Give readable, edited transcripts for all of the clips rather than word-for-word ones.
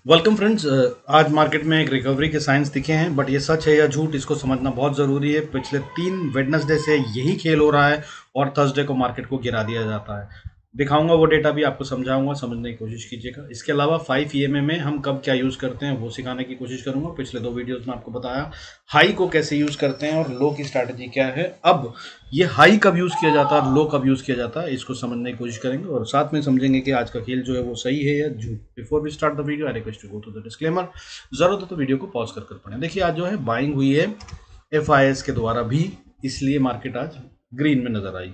Welcome friends. आज market में एक रिकवरी के साइंस दिखे हैं, बट ये सच है या झूठ इसको समझना बहुत ज़रूरी है। पिछले 3 वेडनेसडे से यही खेल हो रहा है और थर्सडे को मार्केट को गिरा दिया जाता है। दिखाऊंगा वो डेटा भी आपको, समझाऊंगा, समझने की कोशिश कीजिएगा। इसके अलावा 5 EMA में हम कब क्या यूज़ करते हैं वो सिखाने की कोशिश करूंगा। पिछले 2 वीडियोज़ में आपको बताया हाई को कैसे यूज़ करते हैं और लो की स्ट्रैटेजी क्या है। अब ये हाई कब यूज़ किया जाता है और लो कब यूज़ किया जाता है इसको समझने की कोशिश करेंगे और साथ में समझेंगे कि आज का खेल जो है वो सही है या झूठ। Before we start the video I request to go to the disclaimer. जरूरत है तो वीडियो को पॉज कर पढ़ें। देखिए आज जो है बाइंग हुई है FIS के द्वारा भी, इसलिए मार्केट आज ग्रीन में नजर आई।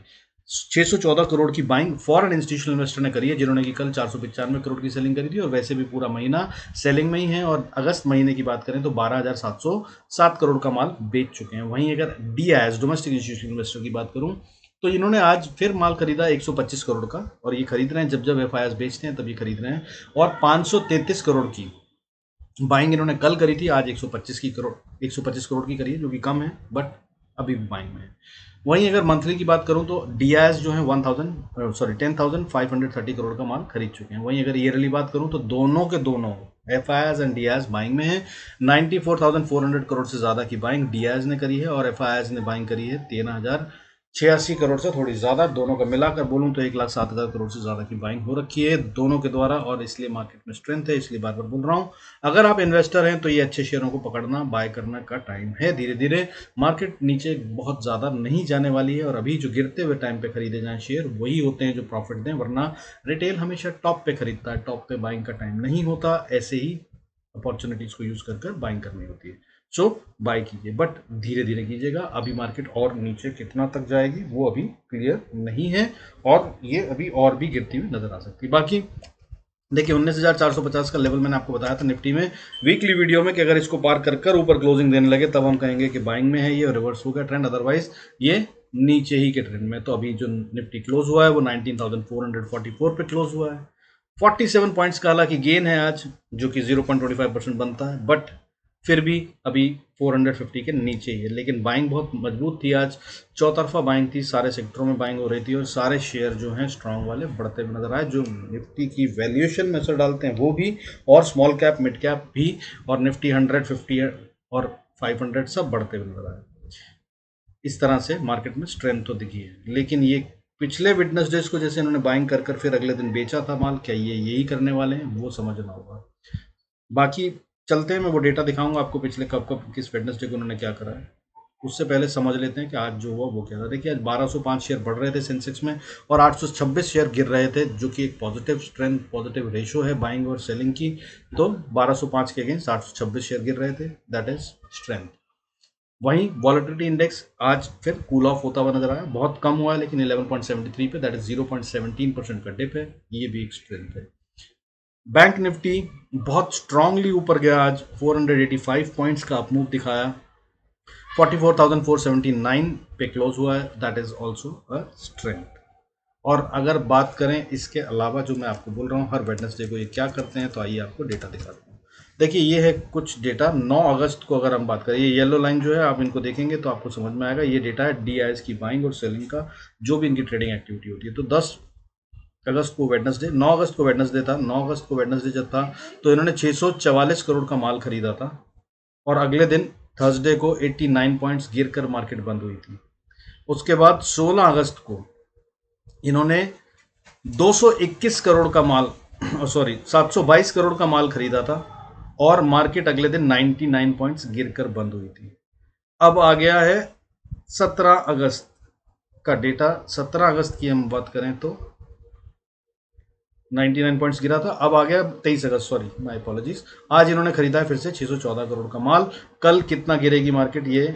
614 करोड़ की बाइंग फॉरेन इंस्टीट्यूशनल इन्वेस्टर ने करी है, जिन्होंने कि कल 495 करोड़ की सेलिंग करी थी और वैसे भी पूरा महीना सेलिंग में ही है। और अगस्त महीने की बात करें तो 12,707 करोड़ का माल बेच चुके हैं। वहीं अगर DIS डोमेस्टिक इंस्टीट्यूशनल इन्वेस्टर की बात करूं तो इन्होंने आज फिर माल खरीदा 125 करोड़ का, और ये खरीद रहे हैं जब जब FIS बेचते हैं तभी खरीद रहे हैं। और 533 करोड़ की बाइंग इन्होंने कल करी थी, आज 125 करोड़ की करी है, जो कि कम है बट अभी भी बाइंग में है। वहीं अगर मंथली की बात करूं तो DIS जो है 10,530 करोड़ का माल खरीद चुके हैं। वहीं अगर ईयरली बात करूं तो दोनों के दोनों FIS एंड DIS बाइंग में है। 94,400 करोड़ से ज्यादा की बाइंग DIS ने करी है और FIS ने बाइंग करी है 13,086 करोड़ से थोड़ी ज्यादा। दोनों का मिलाकर बोलूं तो 1,07,000 करोड़ से ज्यादा की बाइंग हो रखी है दोनों के द्वारा, और इसलिए मार्केट में स्ट्रेंथ है, इसलिए बार बार बोल रहा हूं। अगर आप इन्वेस्टर हैं तो ये अच्छे शेयरों को पकड़ना, बाय करना का टाइम है। धीरे धीरे मार्केट नीचे बहुत ज़्यादा नहीं जाने वाली है, और अभी जो गिरते हुए टाइम पे खरीदे जाएं शेयर वही होते हैं जो प्रॉफिट दें, वरना रिटेल हमेशा टॉप पे खरीदता है, टॉप पे बाइंग का टाइम नहीं होता। ऐसे ही अपॉर्चुनिटीज को यूज कर बाइंग करनी होती है। सो बाय कीजिए, बट धीरे धीरे कीजिएगा। अभी मार्केट और नीचे कितना तक जाएगी वो अभी क्लियर नहीं है, और ये अभी और भी गिरती हुई नजर आ सकती है। बाकी देखिए 19,450 का लेवल मैंने आपको बताया था निफ्टी में वीकली वीडियो में कि अगर इसको पार कर कर ऊपर क्लोजिंग देने लगे तब हम कहेंगे कि बाइंग में है ये, रिवर्स हो गया ट्रेंड, अदरवाइज ये नीचे ही के ट्रेंड में। तो अभी जो निफ्टी क्लोज हुआ है वो 19,444 पे क्लोज हुआ है। 47 पॉइंट्स का हालांकि गेन है आज, जो कि 0.25% बनता है, बट फिर भी अभी 450 के नीचे ही है। लेकिन बाइंग बहुत मजबूत थी आज, चौतरफा बाइंग थी, सारे सेक्टरों में बाइंग हो रही थी और सारे शेयर जो हैं स्ट्रांग वाले बढ़ते हुए नजर आए। जो निफ्टी की वैल्यूएशन में असर डालते हैं वो भी, और स्मॉल कैप मिड कैप भी, और निफ्टी 150 और 500 सब बढ़ते हुए नजर आए। इस तरह से मार्केट में स्ट्रेंथ तो दिखी है, लेकिन ये पिछले विटनेसडेज को जैसे इन्होंने बाइंग कर कर फिर अगले दिन बेचा था माल, क्या ये यही करने वाले हैं वो समझना होगा। बाकी चलते हैं, मैं वो डेटा दिखाऊंगा आपको पिछले कब कब किस वेडनेसडे को उन्होंने क्या करा है। उससे पहले समझ लेते हैं कि आज जो हुआ वो क्या था। देखिए आज 1205 शेयर बढ़ रहे थे सेंसेक्स में और 826 शेयर गिर रहे थे, जो कि एक पॉजिटिव स्ट्रेंथ, पॉजिटिव रेशो है बाइंग और सेलिंग की। तो 1205 के अगेंस्ट 826 शेयर गिर रहे थे, दैट इज स्ट्रेंथ। वहीं वॉलेटिलिटी इंडेक्स आज फिर कूल ऑफ होता हुआ नजर आया, बहुत कम हुआ है लेकिन 11.73 पे, दैट इज 0.17% का डिप है, ये भी एक स्ट्रेंथ है। बैंक निफ्टी बहुत स्ट्रांगली ऊपर गया आज, 485 पॉइंट्स का अपमूव दिखाया, 44,479 पे क्लोज हुआ है, that is also a strength. और अगर बात करें इसके अलावा जो मैं आपको बोल रहा हूँ हर वेडनेसडे को ये क्या करते हैं, तो आइए आपको डेटा दिखाता हूँ। देखिए ये है कुछ डेटा 9 अगस्त को। अगर हम बात करें, ये येलो लाइन जो है आप इनको देखेंगे तो आपको समझ में आएगा, ये डेटा है DIS की बाइंग और सेलिंग का, जो भी इनकी ट्रेडिंग एक्टिविटी होती है। तो 10 अगस्त को वेडनेसडे, 9 अगस्त को वेडनेसडे था, 9 अगस्त को वेडनेसडे जब था तो इन्होंने 644 करोड़ का माल खरीदा था, और अगले दिन थर्सडे को 89 पॉइंट्स गिरकर मार्केट बंद हुई थी। उसके बाद 16 अगस्त को इन्होंने 221 करोड़ का माल, सॉरी 722 करोड़ का माल खरीदा था, और मार्केट अगले दिन 99 पॉइंट्स गिरकर बंद हुई थी। अब आ गया है 17 अगस्त का डेटा। 17 अगस्त की हम बात करें तो 99 पॉइंट्स गिरा था। अब आ गया 23 अगस्त, सॉरी माय अपोलॉजीज, आज इन्होंने खरीदा है फिर से 614 करोड़ का माल। कल कितना गिरेगी मार्केट ये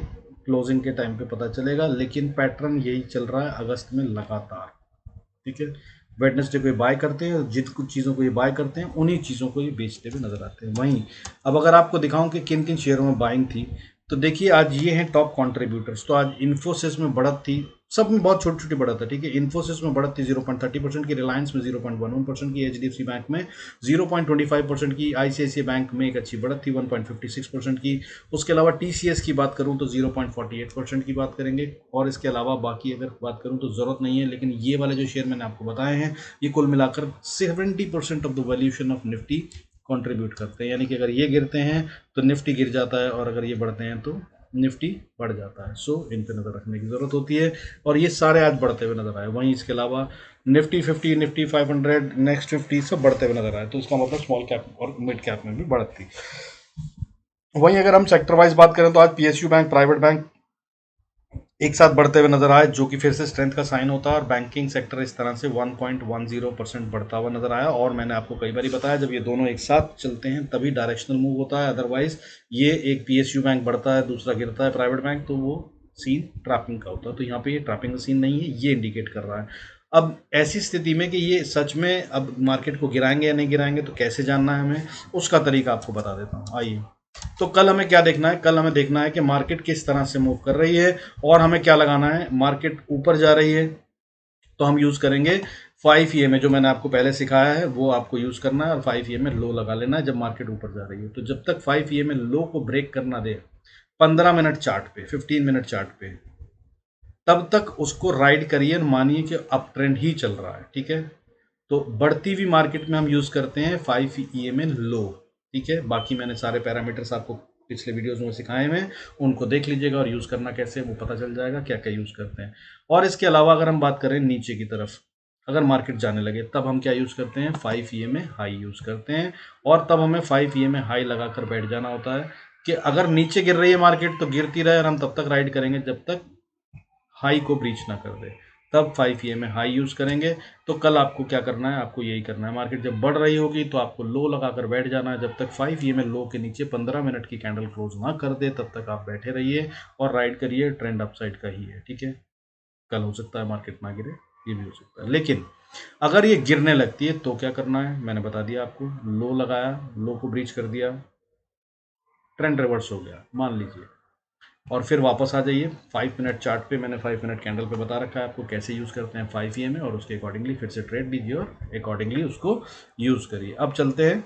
क्लोजिंग के टाइम पे पता चलेगा, लेकिन पैटर्न यही चल रहा है अगस्त में लगातार। ठीक है, वेडनेसडे को ये बाय करते हैं, जिन कुछ चीज़ों को ये बाय करते हैं उन्हीं चीज़ों को ये बेचते हुए नजर आते हैं। वहीं अब अगर आपको दिखाऊं कि किन किन शेयरों में बाइंग थी, तो देखिए आज ये हैं टॉप कॉन्ट्रीब्यूटर्स। तो आज इन्फोसिस में बढ़त थी, सब में बहुत छोटी छोटी बढ़त है। ठीक है, इन्फोसिस में बढ़त थी 0.30% की, रिलायंस में 0.11% की, HDFC बैंक में 0.25% की, ICICI बैंक में एक अच्छी बढ़त थी 1.56% की। उसके अलावा TCS की बात करूं तो 0.48% की बात करेंगे, और इसके अलावा बाकी अगर बात करूं तो जरूरत नहीं है, लेकिन ये वाले जो शेयर मैंने आपको बताए हैं ये कुल मिलाकर 70% of the valuation of Nifty contribute करते हैं, यानी कि अगर ये गिरते हैं तो निफ्टी गिर जाता है और अगर ये बढ़ते हैं तो निफ्टी बढ़ जाता है। सो इन पे नज़र रखने की ज़रूरत होती है और ये सारे आज बढ़ते हुए नजर आए। वहीं इसके अलावा निफ्टी 50, निफ्टी 500, नेक्स्ट 50 सब बढ़ते हुए नजर आए, तो इसका मतलब स्मॉल कैप और मिड कैप में भी बढ़त थी। वहीं अगर हम सेक्टर वाइज बात करें तो आज पीएसयू बैंक, प्राइवेट बैंक एक साथ बढ़ते हुए नजर आए, जो कि फिर से स्ट्रेंथ का साइन होता है और बैंकिंग सेक्टर इस तरह से 1.10% बढ़ता हुआ नजर आया। और मैंने आपको कई बार बताया जब ये दोनों एक साथ चलते हैं तभी डायरेक्शनल मूव होता है, अदरवाइज ये एक पीएसयू बैंक बढ़ता है दूसरा गिरता है प्राइवेट बैंक, तो वो सीन ट्रैपिंग का होता है। तो यहाँ पे ये ट्रैपिंग का सीन नहीं है, ये इंडिकेट कर रहा है। अब ऐसी स्थिति में कि ये सच में अब मार्केट को गिराएंगे या नहीं गिराएंगे, तो कैसे जानना है हमें, उसका तरीका आपको बता देता हूँ। आइए, तो कल हमें क्या देखना है, कल हमें देखना है कि मार्केट किस तरह से मूव कर रही है और हमें क्या लगाना है। मार्केट ऊपर जा रही है तो हम यूज करेंगे 5 EMA, जो मैंने आपको पहले सिखाया है वो आपको यूज करना है और 5 EMA लो लगा लेना है जब मार्केट ऊपर जा रही है। तो जब तक 5 EMA लो को ब्रेक करना दे 15 मिनट चार्ट पे, 15 मिनट चार्ट पे, तब तक उसको राइड करिए, मानिए कि अप ट्रेंड ही चल रहा है, ठीक है। तो बढ़ती हुई मार्केट में हम यूज करते हैं 5 EMA लो, ठीक है। बाकी मैंने सारे पैरामीटर्स आपको पिछले वीडियोस में सिखाए हैं, उनको देख लीजिएगा और यूज करना कैसे वो पता चल जाएगा क्या क्या यूज करते हैं। और इसके अलावा अगर हम बात करें नीचे की तरफ, अगर मार्केट जाने लगे तब हम क्या यूज करते हैं, 5 EMA हाई यूज करते हैं और तब हमें 5 EMA हाई लगाकर बैठ जाना होता है कि अगर नीचे गिर रही है मार्केट तो गिरती रहे और हम तब तक राइड करेंगे जब तक हाई को ब्रीच ना कर दे, तब 5 EMA हाई यूज करेंगे। तो कल आपको क्या करना है, आपको यही करना है, मार्केट जब बढ़ रही होगी तो आपको लो लगाकर बैठ जाना है, जब तक 5 EMA लो के नीचे 15 मिनट की कैंडल क्लोज ना कर दे तब तक आप बैठे रहिए और राइड करिए, ट्रेंड अपसाइड का ही है, ठीक है। कल हो सकता है मार्केट ना गिरे, ये भी हो सकता है, लेकिन अगर ये गिरने लगती है तो क्या करना है, मैंने बता दिया आपको। लो लगाया, लो को ब्रीच कर दिया, ट्रेंड रिवर्स हो गया मान लीजिए, और फिर वापस आ जाइए 5 मिनट चार्ट पे। मैंने 5 मिनट कैंडल पे बता रखा है आपको कैसे यूज़ करते हैं 5 EMA और उसके अकॉर्डिंगली फिर से ट्रेड दीजिए और अकॉर्डिंगली उसको यूज़ करिए। अब चलते हैं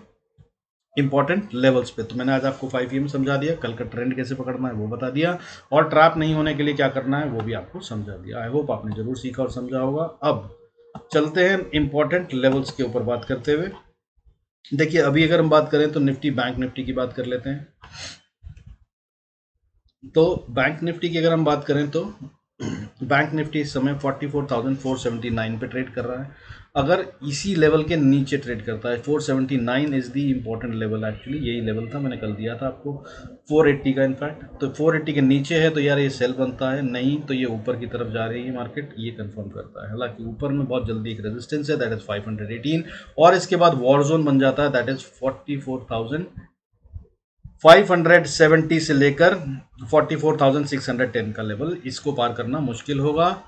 इंपॉर्टेंट लेवल्स पे। तो मैंने आज आपको 5 EMA समझा दिया, कल का ट्रेंड कैसे पकड़ना है वो बता दिया और ट्रैप नहीं होने के लिए क्या करना है वो भी आपको समझा दिया। आई होप आपने जरूर सीखा और समझा होगा। अब चलते हैं इंपॉर्टेंट लेवल्स के ऊपर बात करते हुए। देखिए, अभी अगर हम बात करें तो निफ्टी, बैंक निफ्टी की बात कर लेते हैं। तो बैंक निफ्टी की अगर हम बात करें तो बैंक निफ्टी इस समय 44,479 पे ट्रेड कर रहा है। अगर इसी लेवल के नीचे ट्रेड करता है, 479 is the important level, actually यही लेवल था, मैंने कल दिया था आपको 480 का इनफैक्ट। तो 480 के नीचे है तो यार ये सेल बनता है, नहीं तो ये ऊपर की तरफ जा रही है मार्केट, ये कंफर्म करता है। हालांकि ऊपर में बहुत जल्दी एक रेजिस्टेंस है, दैट इज 518 और इसके बाद वॉर जोन बन जाता है, दैट इज 44,570 से लेकर 44,610 का लेवल, इसको पार करना मुश्किल होगा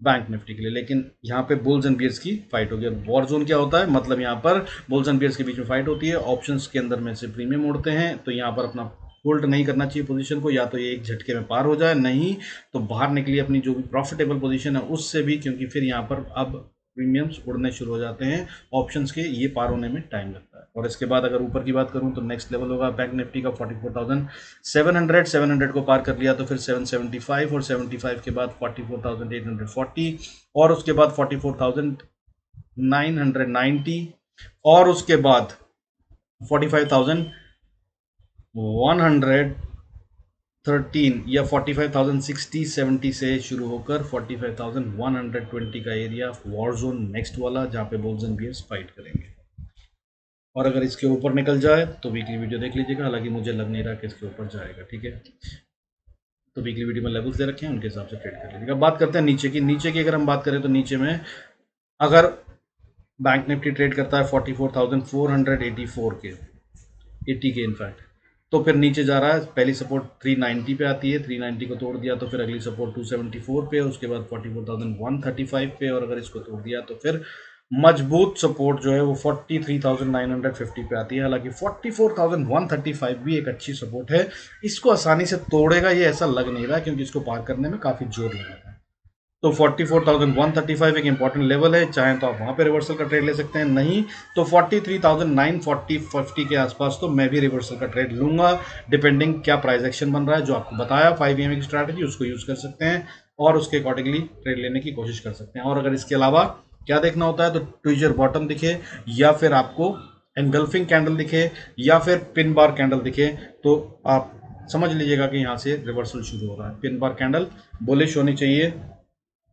बैंक निफ्टी के लिए। लेकिन यहाँ पे बुल्स एंड बियर्स की फाइट होगी। वॉर जोन क्या होता है, मतलब यहाँ पर बुल्स एंड बियर्स के बीच में फाइट होती है, ऑप्शंस के अंदर में से प्रीमियम उड़ते हैं, तो यहाँ पर अपना होल्ड नहीं करना चाहिए पोजीशन को, या तो ये एक झटके में पार हो जाए, नहीं तो बाहर निकलिए अपनी जो भी प्रॉफिटेबल पोजीशन है उससे भी, क्योंकि फिर यहाँ पर अब प्रीमियम्स उड़ने शुरू हो जाते हैं ऑप्शंस के, ये पार होने में टाइम लगता है। और इसके बाद अगर ऊपर की बात करूं तो नेक्स्ट लेवल होगा बैंक निफ्टी का 44,700, 700 को पार कर लिया तो फिर 775 और 75 के बाद 44,840 और उसके बाद 44,990 और उसके बाद 45,113 या 45,060 70 से शुरू होकर 45,120 का एरिया वॉर जोन नेक्स्ट वाला, जहां पे बुल्स एंड बियर्स फाइट करेंगे। और अगर इसके ऊपर निकल जाए तो वीकली वीडियो देख लीजिएगा, हालांकि मुझे लग नहीं रहा कि इसके ऊपर जाएगा, ठीक है। तो वीकली वीडियो में लेवल्स दे रखे हैं, उनके हिसाब से ट्रेड कर लीजिएगा। बात करते हैं नीचे की। नीचे की अगर हम बात करें तो नीचे में अगर बैंक निफ्टी ट्रेड करता है 44,484 के 80 के इनफैक्ट, तो फिर नीचे जा रहा है, पहली सपोर्ट 390 पे आती है, 390 को तोड़ दिया तो फिर अगली सपोर्ट 274 पे, उसके बाद 44,135 पे, और अगर इसको तोड़ दिया तो फिर मजबूत सपोर्ट जो है वो 43,950 पे आती है। हालांकि 44,135 भी एक अच्छी सपोर्ट है, इसको आसानी से तोड़ेगा ये ऐसा लग नहीं रहा, क्योंकि इसको पार करने में काफी जोर लगा है। तो 44,135 एक इंपॉर्टेंट लेवल है, चाहे तो आप वहां पे रिवर्सल का ट्रेड ले सकते हैं, नहीं तो 43,940 के आसपास तो मैं भी रिवर्सल का ट्रेड लूंगा, डिपेंडिंग क्या प्राइस एक्शन बन रहा है। जो आपको बताया 5 EMA की स्ट्रैटेजी, उसको यूज कर सकते हैं और उसके अकॉर्डिंगली ट्रेड लेने की कोशिश कर सकते हैं। और अगर इसके अलावा क्या देखना होता है तो ट्विजर बॉटम दिखे या फिर आपको एनगल्फिंग कैंडल दिखे या फिर पिन बार कैंडल दिखे तो आप समझ लीजिएगा कि यहाँ से रिवर्सल शुरू हो रहा है। पिन बार कैंडल बुलिश होनी चाहिए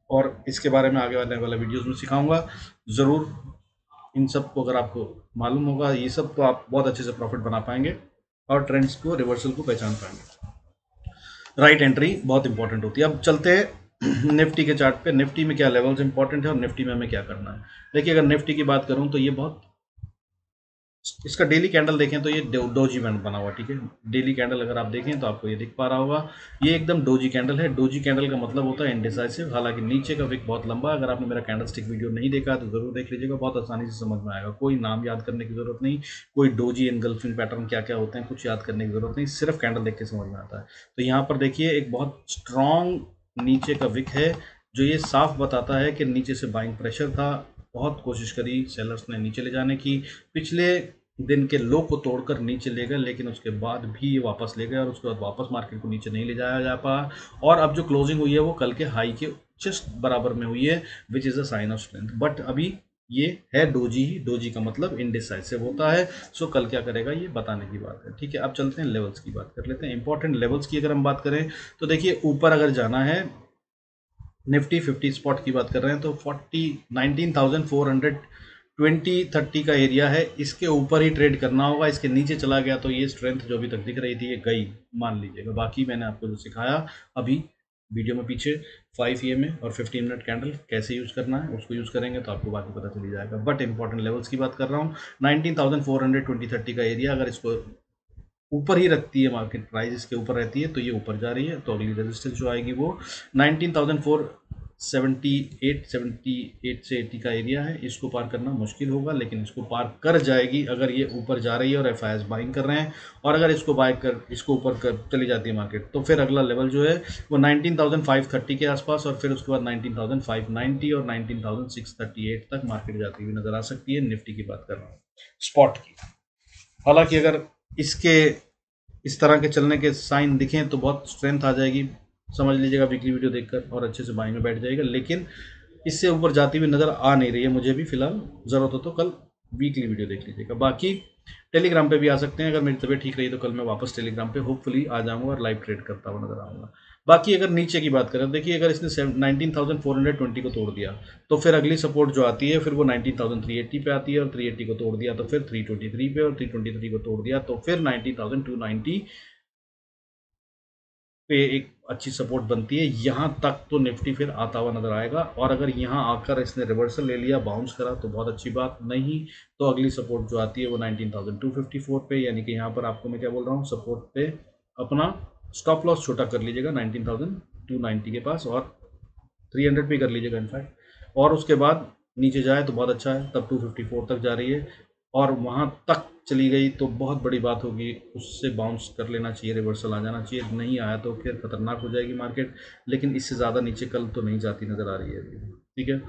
और इसके बारे में आगे वाले वीडियोस में सिखाऊंगा ज़रूर। इन सब को अगर आपको मालूम होगा ये सब तो आप बहुत अच्छे से प्रॉफिट बना पाएंगे और ट्रेंड्स को, रिवर्सल को पहचान पाएंगे। राइट एंट्री बहुत इंपॉर्टेंट होती है। अब चलते हैं निफ्टी के चार्ट पे। निफ्टी में क्या लेवल्स इंपॉर्टेंट है और निफ्टी में हमें क्या करना है। देखिए अगर निफ्टी की बात करूं तो ये बहुत, इसका डेली कैंडल देखें तो ये डोजी बैंड बना हुआ, ठीक है। डेली कैंडल अगर आप देखें तो आपको ये दिख पा रहा होगा, ये एकदम डोजी कैंडल है। डोजी कैंडल का मतलब होता है इंडिसाइसिव। हालांकि नीचे का विक बहुत लंबा है। अगर आपने मेरा कैंडलस्टिक वीडियो नहीं देखा तो जरूर देख लीजिएगा, बहुत आसानी से समझ में आएगा। कोई नाम याद करने की जरूरत नहीं, कोई डोजी एनगल्फिंग पैटर्न क्या क्या होते हैं कुछ याद करने की जरूरत नहीं, सिर्फ कैंडल देख के समझ में आता है। तो यहाँ पर देखिए एक बहुत स्ट्रॉन्ग नीचे का विक है जो ये साफ बताता है कि नीचे से बाइंग प्रेशर था। बहुत कोशिश करी सेलर्स ने नीचे ले जाने की, पिछले दिन के लो को तोड़कर नीचे ले गए, लेकिन उसके बाद भी ये वापस ले गए और उसके बाद वापस मार्केट को नीचे नहीं ले जाया जा पाया। और अब जो क्लोजिंग हुई है वो कल के हाई के जस्ट बराबर में हुई है, which is a sign of strength. But अभी ये है डोजी ही, डोजी का मतलब इनडिसाइसिव होता है। सो कल क्या करेगा ये बताने की बात है, ठीक है। अब चलते हैं लेवल्स की बात कर लेते हैं। इंपॉर्टेंट लेवल्स की अगर हम बात करें तो देखिए ऊपर अगर जाना है, निफ्टी 50 स्पॉट की बात कर रहे हैं तो 19,400 20-30 का एरिया है, इसके ऊपर ही ट्रेड करना होगा। इसके नीचे चला गया तो ये स्ट्रेंथ जो अभी तक दिख रही थी ये गई, मान लीजिएगा। बाकी मैंने आपको जो सिखाया अभी वीडियो में पीछे 5 EMA और 15 मिनट कैंडल कैसे यूज़ करना है उसको यूज़ करेंगे तो आपको बाकी पता चली जाएगा। बट इंपॉर्टेंट लेवल्स की बात कर रहा हूँ, 19,400 20-30 का एरिया अगर इसको ऊपर ही रखती है मार्केट प्राइस, इसके ऊपर रहती है तो ये ऊपर जा रही है। तो अगली रेजिस्टेंस जो आएगी वो 19,478 से 80 का एरिया है। इसको पार करना मुश्किल होगा लेकिन इसको पार कर जाएगी अगर ये ऊपर जा रही है और FIs बाइंग कर रहे हैं। और अगर इसको इसको ऊपर कर चली जाती है मार्केट तो फिर अगला लेवल जो है वो 19,530 के आसपास और फिर उसके बाद 19,590 और 19,638 तक मार्केट जाती हुई नजर आ सकती है। निफ्टी की बात कर रहा हूँ, स्पॉट की। हालांकि अगर इसके इस तरह के चलने के साइन दिखें तो बहुत स्ट्रेंथ आ जाएगी, समझ लीजिएगा वीकली वीडियो देखकर, और अच्छे से बाइंग में बैठ जाएगा। लेकिन इससे ऊपर जाती हुई नज़र आ नहीं रही है मुझे भी फिलहाल। ज़रूरत हो तो कल वीकली वीडियो देख लीजिएगा। बाकी टेलीग्राम पे भी आ सकते हैं, अगर मेरी तबीयत ठीक रही तो कल मैं वापस टेलीग्राम पे होपफुली आ जाऊँगा और लाइव ट्रेड करता हुआ नजर आऊँगा। बाकी अगर नीचे की बात करें, देखिए अगर इसने 19,420 को तोड़ दिया तो फिर अगली सपोर्ट जो आती है फिर वो 19,380 पे आती है और 380 को तोड़ दिया तो फिर 323 पे और 323 को तोड़ दिया तो फिर 19,290 पे एक अच्छी सपोर्ट बनती है। यहाँ तक तो निफ्टी फिर आता हुआ नजर आएगा और अगर यहाँ आकर इसने रिवर्सल ले लिया, बाउंस करा तो बहुत अच्छी बात, नहीं तो अगली सपोर्ट जो आती है वो 19,254 पे, यानी कि यहाँ पर आपको मैं क्या बोल रहा हूँ, सपोर्ट पे अपना स्टॉप लॉस छोटा कर लीजिएगा 19,290 के पास और 300 पे कर लीजिएगा इनफैक्ट। और उसके बाद नीचे जाए तो बहुत अच्छा है, तब 254 तक जा रही है और वहाँ तक चली गई तो बहुत बड़ी बात होगी, उससे बाउंस कर लेना चाहिए, रिवर्सल आ जाना चाहिए। नहीं आया तो फिर खतरनाक हो जाएगी मार्केट, लेकिन इससे ज़्यादा नीचे कल तो नहीं जाती नज़र आ रही है अभी, ठीक है।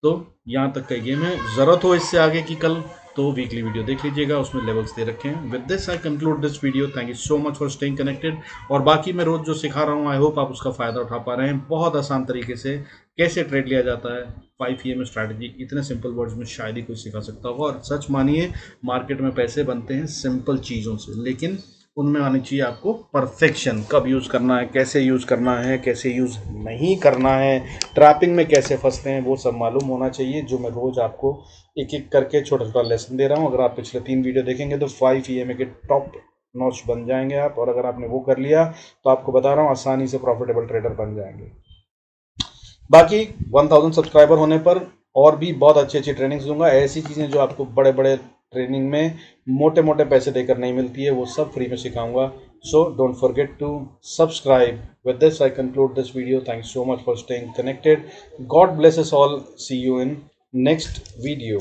तो यहाँ तक का गेम है, ज़रूरत हो इससे आगे की कल तो वीकली वीडियो देख लीजिएगा, उसमें लेवल्स दे रखे हैं। With this I conclude this video, thank you so much for staying connected. और बाकी मैं रोज़ जो सिखा रहा हूँ आई होप आप उसका फ़ायदा उठा पा रहे हैं। बहुत आसान तरीके से कैसे ट्रेड लिया जाता है, 5 EMA स्ट्रैटेजी, इतने सिंपल वर्ड्स में शायद ही कोई सिखा सकता होगा। और सच मानिए मार्केट में पैसे बनते हैं सिंपल चीज़ों से, लेकिन उनमें आनी चाहिए आपको परफेक्शन, कब यूज़ करना है, कैसे यूज़ करना है, कैसे यूज़ नहीं करना है, ट्रैपिंग में कैसे फंसते हैं, वो सब मालूम होना चाहिए, जो मैं रोज़ आपको एक एक करके छोटा छोटा लेसन दे रहा हूँ। अगर आप पिछले 3 वीडियो देखेंगे तो 5 EMA के टॉप नॉच बन जाएंगे आप, और अगर आपने वो कर लिया तो आपको बता रहा हूँ आसानी से प्रॉफिटेबल ट्रेडर बन जाएंगे। बाकी 1000 सब्सक्राइबर होने पर और भी बहुत अच्छी अच्छी ट्रेनिंग्स दूंगा, ऐसी चीज़ें जो आपको बड़े बड़े ट्रेनिंग में मोटे मोटे पैसे देकर नहीं मिलती है, वो सब फ्री में सिखाऊंगा। So don't forget to subscribe. With this I conclude this video, thank you so much for staying connected. God bless us all, see you in next video.